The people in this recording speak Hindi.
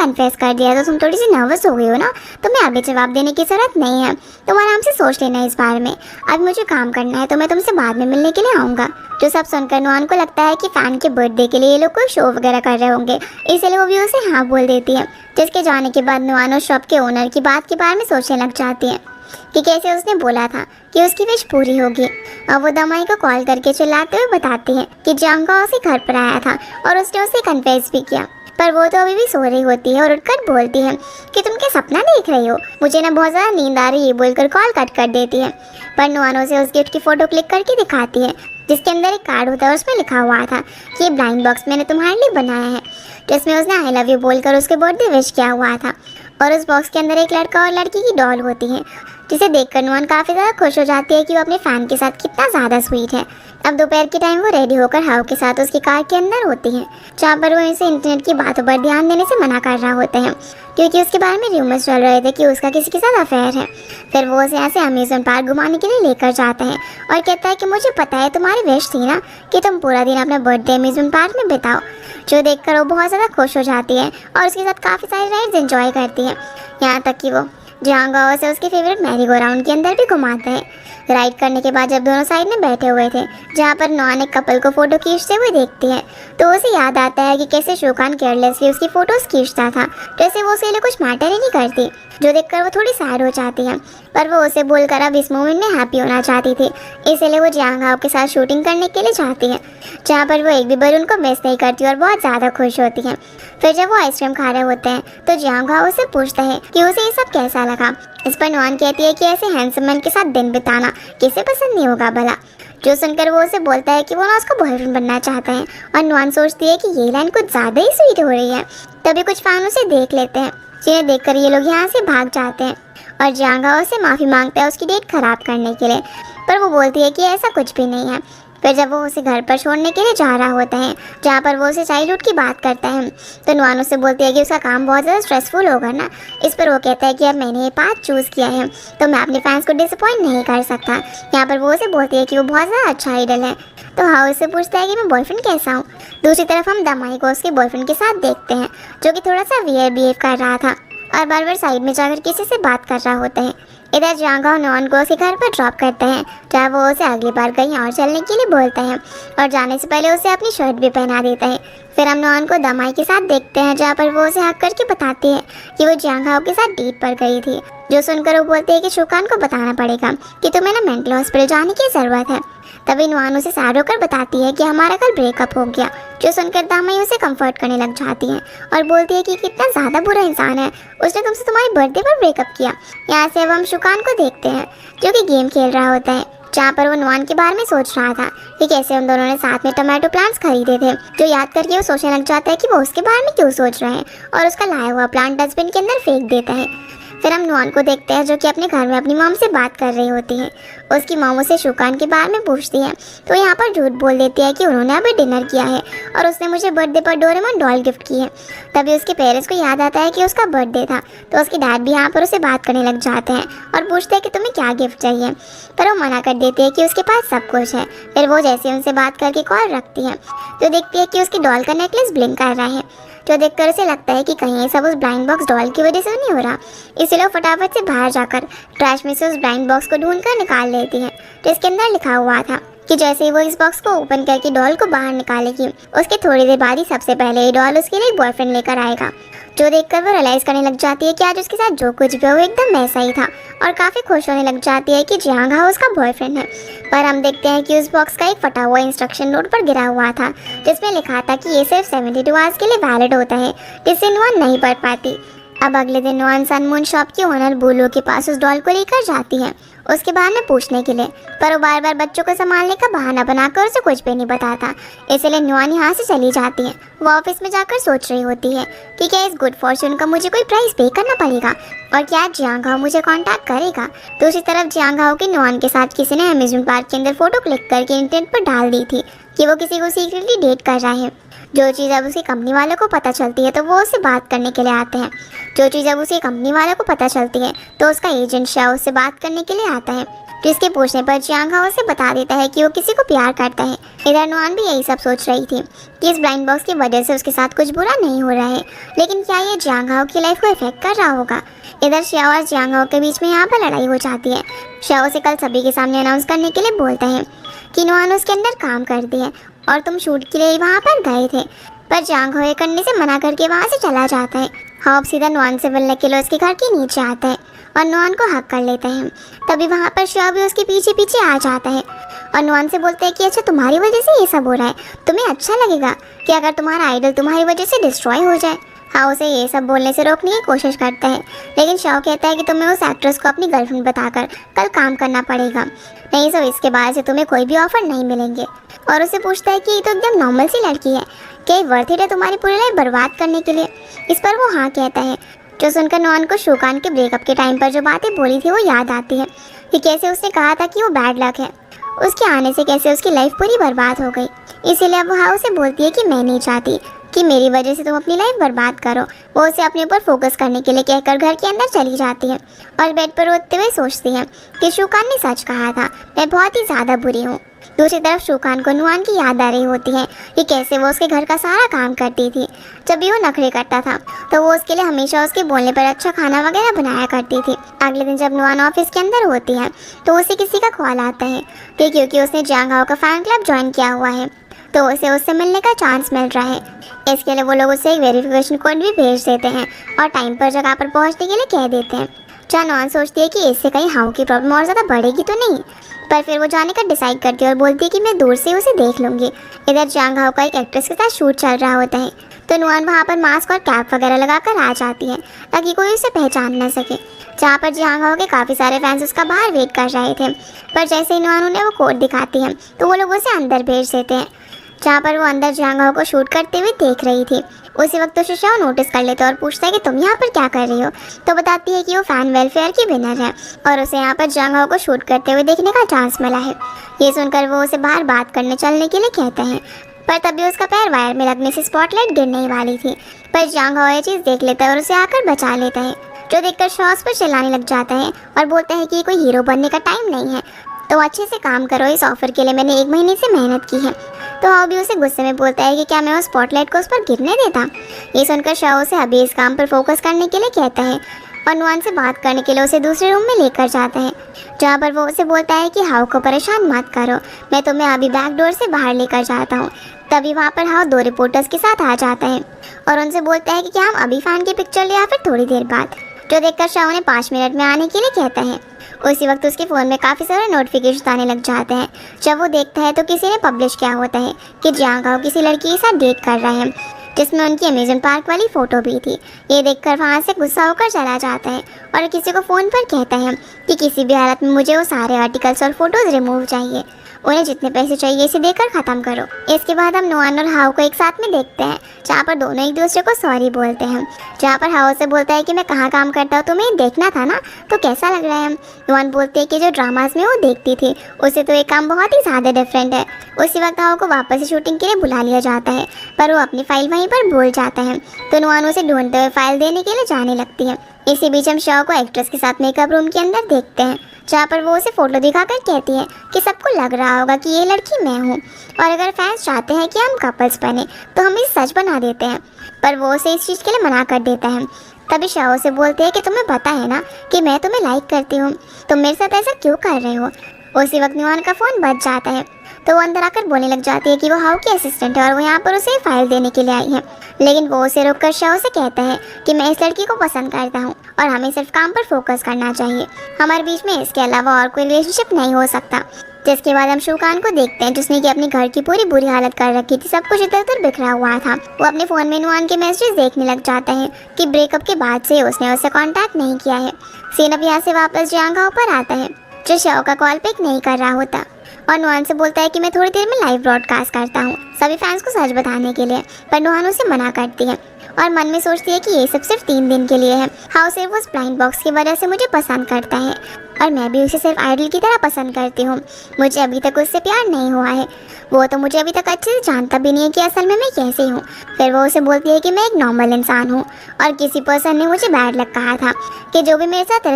कन्फेस कर दिया तो तुम थोड़ी सी नर्वस हो गई हो ना, तुम्हें अभी जवाब देने की ज़रूरत नहीं है, तुम आराम से सोच लेना इस बारे में। अब मुझे काम करना है तो मैं तुमसे बाद में मिलने के लिए आऊँगा। जो सब सुनकर नुआन को लगता है कि फ़ैन के बर्थडे के लिए ये लोग कोई शो वगैरह कर रहे होंगे, इसलिए वो भी उसे हाँ बोल देती है। जिसके जाने के बाद नुआन उस शॉप के ओनर की बात के बारे में सोचने लग जाती है कि कैसे उसने बोला था कि उसकी विश पूरी होगी। अब वो दमाई को कॉल करके चिल्लाते हुए बताती है कि जियांगहो उसे घर पर आया था और उसने उसे कन्फेस भी किया, पर वो तो अभी भी सो रही होती है और उठकर बोलती है कि तुम क्या सपना देख रही हो, मुझे ना बहुत ज़्यादा नींद आ रही है बोलकर कॉल कट कर देती है। पर नुआन उसे उस गिफ्ट की फ़ोटो क्लिक करके दिखाती है जिसके अंदर एक कार्ड होता है, उसमें लिखा हुआ था कि ये ब्लाइंड बॉक्स मैंने तुम्हारे लिए बनाया है, जिसमें उसने आई लव यू बोलकर उसके बर्थडे विश किया हुआ था। और उस बॉक्स के अंदर एक लड़का और लड़की की डॉल होती है, जिसे देखकर नुआन काफ़ी ज़्यादा खुश हो जाती है कि वो अपने फ़ैन के साथ कितना ज़्यादा स्वीट है। अब दोपहर के टाइम वो रेडी होकर हाउ के साथ उसकी कार के अंदर होती है, जहाँ पर वो इसे इंटरनेट की बातों पर ध्यान देने से मना कर रहा होता है क्योंकि उसके बारे में रूमर्स चल रहे थे कि उसका किसी के साथ अफेयर है। फिर वो उसे ऐसे अमेज़न पार्क घुमाने के लिए लेकर जाता है और कहता है कि मुझे पता है तुम्हारी विश थी ना कि तुम पूरा दिन अपना बर्थडे अमेज़न पार्क में बिताओ। जो देखकर वो बहुत ज़्यादा खुश हो जाती है और उसके साथ काफ़ी सारी राइड्स एंजॉय करती है, यहाँ तक कि वो जियांगहो से उसके फेवरेट मैरी गो राउंड के अंदर भी घुमाते हैं। राइड करने के बाद जब दोनों साइड में बैठे हुए थे, जहाँ पर नुआन एक कपल को फ़ोटो खींचते हुए देखती है, तो उसे याद आता है कि कैसे शोकान केयरलेसली उसकी फ़ोटोज़ खींचता था, जैसे वो उसके लिए कुछ मैटर ही नहीं करती। जो देखकर वो थोड़ी सैड हो जाती है, पर वो उसे बोलकर अब इस मोमेंट में हैप्पी होना चाहती थी, इसलिए वो जियांगहो के साथ शूटिंग करने के लिए जाती है, जहाँ पर वो एक भी बार उनको मिस नहीं करती और बहुत ज़्यादा खुश होती है। फिर जब वो आइसक्रीम खा रहे होते हैं तो जियांगहो उससे पूछता है कि उसे ये सब कैसा लगा। इस पर नुआन कहती है कि ऐसे हैंडसम मैन के साथ दिन बिताना किसे पसंद नहीं होगा भला। जो सुनकर वो उसे बोलता है कि वो ना उसका बॉयफ्रेंड बनना चाहता है और नुआन सोचती है कि ये लाइन कुछ ज़्यादा ही स्वीट हो रही है। तभी कुछ फैन उसे देख लेते हैं, जिन्हें देखकर ये लोग यहाँ से भाग जाते हैं और जियांगहो से माफ़ी मांगता है उसकी डेट खराब करने के लिए, पर वो बोलती है कि ऐसा कुछ भी नहीं है। फिर जब वो उसे घर पर छोड़ने के लिए जा रहा होता है, जहाँ पर वो उसे चाइल्डहुड की बात करता है, तो नुआन उससे बोलती है कि उसका काम बहुत ज़्यादा स्ट्रेसफुल होगा ना। इस पर वो कहता है कि अब मैंने ये पाथ चूज़ किया है तो मैं अपने फैंस को डिसअपॉइंट नहीं कर सकता। यहाँ पर वो उसे बोलती है कि वो बहुत ज़्यादा अच्छा आइडल है, तो हाउ उससे पूछता है कि मैं बॉयफ्रेंड कैसा हूँ। दूसरी तरफ हम दमाई को उसके बॉयफ्रेंड के साथ देखते हैं, जो कि थोड़ा सा वियर बिहेव कर रहा था और बार बार साइड में जाकर किसी से बात कर रहा होता है। इधर जियांगहो नुआन को उसके घर पर ड्रॉप करता है, जहाँ वो उसे अगली बार कहीं और चलने के लिए बोलता है और जाने से पहले उसे अपनी शर्ट भी पहना देता है। फिर हम नुआन को दमाई के साथ देखते हैं, जहाँ पर वो उसे हक करके बताती है कि वो जियांगहो के साथ डेट पर गई थी। जो सुनकर वो बोलते हैं कि शोकान को बताना पड़ेगा कि तुम्हें ना मेंटल हॉस्पिटल जाने की ज़रूरत है। तभी नुआन उसे सैड होकर बताती है कि हमारा कल ब्रेकअप हो गया। जो सुनकर दामाई उसे कंफर्ट करने लग जाती है और बोलती है कि कितना ज़्यादा बुरा इंसान है, उसने तुमसे तुम्हारे बर्थडे पर ब्रेकअप किया। यहाँ से अब हम शोकान को देखते हैं, जो कि गेम खेल रहा होता है, जहाँ पर वो नुआन के बारे में सोच रहा था कि कैसे उन दोनों ने साथ में टमाटो प्लांट्स खरीदे थे। जो याद करके वो सोचने लग जाता है कि वो उसके बारे में क्यों सोच रहे हैं और उसका लाया हुआ प्लांट डस्टबिन के अंदर फेंक देता है। फिर हम नुआन को देखते हैं, जो कि अपने घर में अपनी मॉम से बात कर रही होती है। उसकी मॉम उसे शोकान के बारे में पूछती है, तो यहाँ पर झूठ बोल देती है कि उन्होंने अभी डिनर किया है और उसने मुझे बर्थडे पर डोरेमोन डॉल गिफ्ट की है। तभी उसके पेरेंट्स को याद आता है कि उसका बर्थडे था, तो उसके डैड भी यहाँ पर उसे बात करने लग जाते हैं और पूछते हैं कि तुम्हें क्या गिफ्ट चाहिए, पर वो मना कर देती है कि उसके पास सब कुछ है। फिर वो जैसे उनसे बात करके कॉल रखती है, तो देखती है कि उसकी डॉल का नेकलेस ब्लिंक कर रहा है। जो देखकर उसे लगता है कि कहीं ये सब उस ब्लाइंड बॉक्स डॉल की वजह से नहीं हो रहा, इसलिए वो फटाफट से बाहर जाकर ट्रैश में से उस ब्लाइंड बॉक्स को ढूंढकर निकाल लेती है, जिसके अंदर लिखा हुआ था कि जैसे ही वो इस बॉक्स को ओपन करके डॉल को बाहर निकालेगी, उसके थोड़ी देर बाद ही सबसे पहले ये डॉल उसके लिए बॉयफ्रेंड लेकर आएगा। जो देखकर वो रियलाइज़ करने लग जाती है कि आज उसके साथ जो कुछ भी हो वो एकदम वैसा ही था और काफ़ी खुश होने लग जाती है कि जियांगहो उसका बॉयफ्रेंड है। पर हम देखते हैं कि उस बॉक्स का एक फटा हुआ इंस्ट्रक्शन नोट पर गिरा हुआ था, जिसमें लिखा था कि ये सिर्फ 72 आवर्स के लिए वैलिड होता है, जिससे नुआन नहीं पढ़ पाती। अब अगले दिन नुआन सनमून शॉप की ओनर बुलू के पास उस डॉल को लेकर जाती है उसके बारे में पूछने के लिए, पर वो बार बार बच्चों को संभालने का बहाना बनाकर उसे कुछ भी नहीं बताता, इसलिए नुआन यहाँ से चली जाती है। वो ऑफिस में जाकर सोच रही होती है कि क्या इस गुड फॉर्च्यून का मुझे कोई प्राइस पे करना पड़ेगा और क्या जियांगहो मुझे कांटेक्ट करेगा। दूसरी तरफ जियांगहो की नुआन के साथ किसी ने अम्यूजमेंट पार्क के अंदर फोटो क्लिक करके इंटरनेट पर डाल दी थी कि वो किसी को सीक्रेटली डेट कर रहा है। जो चीज़ अब उसकी कंपनी वालों को पता चलती है तो वो उससे बात करने के लिए आते हैं। जो चीज़ अब उसकी कंपनी वालों को पता चलती है तो उसका एजेंट शाह उससे बात करने के लिए आता है। जिसके पूछने पर जियांग हाओ उसे बता देता है कि वो किसी को प्यार करता है। इधर नुआन भी यही सब सोच रही थी कि इस ब्लाइंड बॉक्स की वजह से उसके साथ कुछ बुरा नहीं हो रहा है, लेकिन क्या ये जियांग हाओ की लाइफ को इफेक्ट कर रहा होगा। इधर श्याओ और जियांग हाओ के बीच में यहाँ पर लड़ाई हो जाती है। श्याओ से कल सभी के सामने अनाउंस करने के लिए बोलते हैं कि नुआन उसके अंदर काम करती है और तुम शूट के लिए वहाँ पर गए थे, पर जियांग हाओ ये करने से मना करके वहाँ से चला जाता है। हाओ सीधा नुआन से मिलने के लिए उसके घर के नीचे आता है और नुआन को हक कर लेते हैं। तभी वहाँ पर श्याओ भी उसके पीछे पीछे आ जाता है और नुआन से बोलते हैं कि अच्छा तुम्हारी वजह से ये सब हो रहा है, तुम्हें अच्छा लगेगा कि अगर तुम्हारा आइडल तुम्हारी वजह से डिस्ट्रॉय हो जाए। हाओ उसे ये सब बोलने से रोकने की कोशिश करता है, लेकिन श्याओ कहता है कि तुम्हें उस एक्ट्रेस को अपनी गर्लफ्रेंड बताकर कल काम करना पड़ेगा, नहीं तो इसके बाद से तुम्हें कोई भी ऑफर नहीं मिलेंगे। और उसे पूछता है कि ये तो एकदम नॉर्मल सी लड़की है, क्या ये वर्थ इट है तुम्हारी पूरी लाइफ बर्बाद करने के लिए। इस पर वो हाँ कहता है, जो सुनकर नुआन को शूकान के ब्रेकअप के टाइम पर जो बातें बोली थी वो याद आती है कि कैसे उसने कहा था कि वो बैड लक है, उसके आने से कैसे उसकी लाइफ पूरी बर्बाद हो गई। इसीलिए अब वो उसे बोलती है कि मैं नहीं चाहती कि मेरी वजह से तुम अपनी लाइफ बर्बाद करो। वो उसे अपने ऊपर फोकस करने के लिए कहकर घर के अंदर चली जाती है और बेड पर रोते हुए सोचती है कि शूकान ने सच कहा था, मैं बहुत ही ज़्यादा बुरी हूँ। दूसरी तरफ शूकान को नुआन की याद आ रही होती है कि कैसे वो उसके घर का सारा काम करती थी। जब भी वो नखरे करता था तो वो उसके लिए हमेशा उसके बोलने पर अच्छा खाना वगैरह बनाया करती थी। अगले दिन जब नुआन ऑफिस के अंदर होती है तो उसे किसी का कॉल आता है कि क्योंकि उसने जियांग हाओ का फैन क्लब ज्वाइन किया हुआ है तो उसे उससे मिलने का चांस मिल रहा है। इसके लिए वो लोग उसे एक वेरिफिकेशन कोड भी भेज देते हैं और टाइम पर जगह पर पहुंचने के लिए कह देते हैं। जहाँ नुआन सोचती है कि इससे कहीं हाओ की प्रॉब्लम और ज़्यादा बढ़ेगी तो नहीं, पर फिर वो जाने का डिसाइड करती है और बोलती है कि मैं दूर से उसे देख लूँगी। इधर जियांग हाओ का एक एक्ट्रेस के साथ शूट चल रहा होता है तो नुआन वहाँ पर मास्क और कैप वगैरह लगाकर आ जाती है ताकि कोई उसे पहचान न सके। जहाँ पर जियांग हाओ के काफ़ी सारे फैंस उसका बाहर वेट कर रहे थे, पर जैसे ही नुआन उन्हें वो कोड दिखाती है तो वो लोग उसे अंदर भेज देते हैं। जहाँ पर वो अंदर जियांग हाओ को शूट करते हुए देख रही थी उसी वक्त तो श्याओ नोटिस कर लेता है और पूछता है कि तुम यहाँ पर क्या कर रही हो। तो बताती है कि वो फैन वेलफेयर की विनर है और उसे यहाँ पर जियांग हाओ को शूट करते हुए देखने का चांस मिला है। ये सुनकर वो उसे बाहर बात करने चलने के लिए कहते हैं, पर तभी उसका पैर वायर में लगने से स्पॉटलाइट गिरने ही वाली थी। पर जियांग हाओ ये चीज़ देख लेता है और उसे आकर बचा लेता है, जो देखकर श्याओ उस पर चिल्लाने लग जाता है और बोलता है कि ये कोई हीरो बनने का टाइम नहीं है, तो अच्छे से काम करो, इस ऑफर के लिए मैंने 1 महीने से मेहनत की है। तो हाओ भी उसे गुस्से में बोलता है कि क्या मैं उस स्पॉटलाइट को उस पर गिरने देता। ये सुनकर श्याओ उसे अभी इस काम पर फोकस करने के लिए कहता है और नुआन से बात करने के लिए उसे दूसरे रूम में लेकर जाता है, जहाँ पर वो उसे बोलता है कि हाओ को परेशान मत करो, मैं तुम्हें अभी बैक डोर से बाहर लेकर जाता हूँ। तभी वहाँ पर हाओ 2 रिपोर्टर्स के साथ आ जाता है और उनसे बोलता है कि क्या हम अभी फैन की पिक्चर ले या फिर थोड़ी देर बाद, जो देखकर श्याओ ने 5 मिनट में आने के लिए कहता है। उसी वक्त उसके फ़ोन में काफ़ी सारे नोटिफिकेशन आने लग जाते हैं। जब वो देखता है तो किसी ने पब्लिश किया होता है कि जियांग हाओ किसी लड़की के साथ डेट कर रहा है, जिसमें उनकी अमेजन पार्क वाली फ़ोटो भी थी। ये देखकर वहाँ से गुस्सा होकर चला जाता है और किसी को फ़ोन पर कहता है कि किसी भी हालत में मुझे वो सारे आर्टिकल्स और फोटोज़ रिमूव चाहिए, उन्हें जितने पैसे चाहिए इसे देकर ख़त्म करो। इसके बाद हम नुआन और हाओ को एक साथ में देखते हैं, जहाँ पर दोनों एक दूसरे को सॉरी बोलते हैं। जहाँ पर हाओ से बोलता है कि मैं कहाँ काम करता हूँ, तुम्हें देखना था ना, तो कैसा लग रहा है। नुआन बोलती है कि जो ड्रामास में वो देखती थी उसे तो एक काम बहुत ही ज़्यादा डिफरेंट है। उसी वक्त हाओ को वापस से शूटिंग के लिए बुला लिया जाता है, पर वो अपनी फ़ाइल वहीं पर भूल जाता है, तो नुआन उसे ढूंढते हुए फ़ाइल देने के लिए जाने लगती है। इसी बीच हम श्याओ को एक्ट्रेस के साथ मेकअप रूम के अंदर देखते हैं, जहाँ पर वो उसे फ़ोटो दिखाकर कहती है कि सबको लग रहा होगा कि ये लड़की मैं हूँ और अगर फैंस चाहते हैं कि हम कपल्स बने तो हम इसे सच बना देते हैं, पर वो उसे इस चीज़ के लिए मना कर देता है। तभी श्याओ से बोलते हैं कि तुम्हें पता है ना कि मैं तुम्हें लाइक करती हूँ, तुम मेरे साथ ऐसा क्यों कर रहे हो। उसी वक्त नुआन का फ़ोन बज जाता है तो वो अंदर आकर बोलने लग जाती है कि वो हाओ की असिस्टेंट है और वो यहाँ पर उसे फ़ाइल देने के लिए आई है, लेकिन वो उसे रोककर श्याओ से कहता है कि मैं इस लड़की को पसंद करता हूँ और हमें सिर्फ काम पर फोकस करना चाहिए, हमारे बीच में इसके अलावा और कोई रिलेशनशिप नहीं हो सकता। जिसके बाद हम शूकान को देखते हैं, जिसने कि अपनी घर की पूरी बुरी हालत कर रखी थी, सब कुछ इधर उधर बिखरा हुआ था। वो अपने फ़ोन में नुआन के मैसेज देखने लग जाता है कि ब्रेकअप के बाद से उसने उसे कांटेक्ट नहीं किया है। सीन अब यहाँ से वापस जियांग हाओ पर आता है, जो श्याओ का कॉल पिक नहीं कर रहा होता और नुआन से बोलता है कि मैं थोड़ी देर में लाइव ब्रॉडकास्ट करता हूँ सभी फैंस को सच बताने के लिए, पर नुआन उसे मना करती है और मन में सोचती है कि ये सब सिर्फ 3 दिन के लिए है। हाओ सिर्फ उस ब्लाइंड बॉक्स की वजह से मुझे पसंद करता है और मैं भी उसे सिर्फ आइडल की तरह पसंद करती हूँ, मुझे अभी तक उससे प्यार नहीं हुआ है, वो तो मुझे अभी तक अच्छे से जानता भी नहीं है कि असल में मैं कैसे हूँ। फिर वो उसे बोलती है कि मैं एक नॉर्मल इंसान हूँ और किसी पर्सन ने मुझे बैड लक कहा था कि जो भी मेरे साथ